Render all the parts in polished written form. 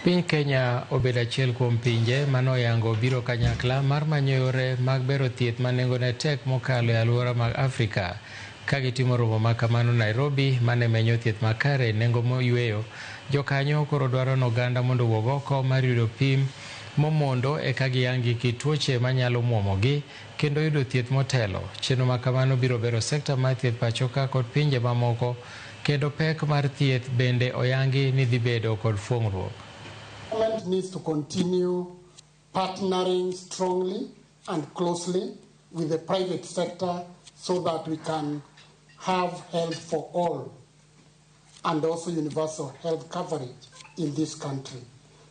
Piny Kenya obedo achiel kuom pinje manoyango biro kanyakla mar manyo yore mag bero thieth ma nengone tek mokalo e alwora mag Afrika. Ka gitimo romo ma kamano Nairobi mane menyo thieth makare nengo moyweyo, jokanyo koro dwaro ni oganda mondo owuog oko mar yudo pim momondo eka giyangi kit tuoche manyalo muomogi kendo yudo thieth motelo. Chenro ma kamano biro bero sekta mar thieth pachoka kod pinje mamoko, kendo pek mar thieth bende oyangi ni dhi bedo kod fuong'ruok. Government needs to continue partnering strongly and closely with the private sector so that we can have health for all and also universal health coverage in this country.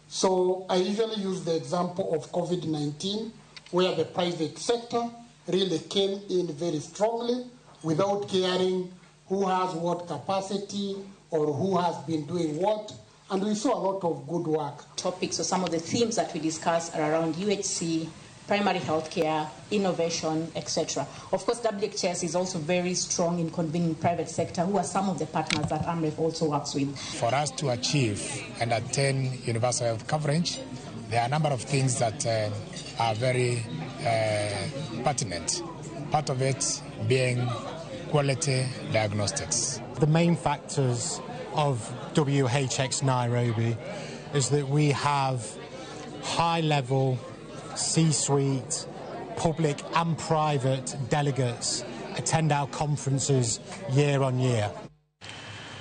So I usually use the example of COVID-19, where the private sector really came in very strongly without caring who has what capacity or who has been doing what. And we saw a lot of good work. Topics or some of the themes that we discussed are around UHC, primary healthcare, innovation, etc. Of course, WHS is also very strong in convening private sector, who are some of the partners that AMREF also works with. For us to achieve and attain universal health coverage, there are a number of things that are very pertinent. Part of it being quality diagnostics. The main factors of WHX Nairobi is that we have high-level C-suite, public and private delegates attend our conferences year on year.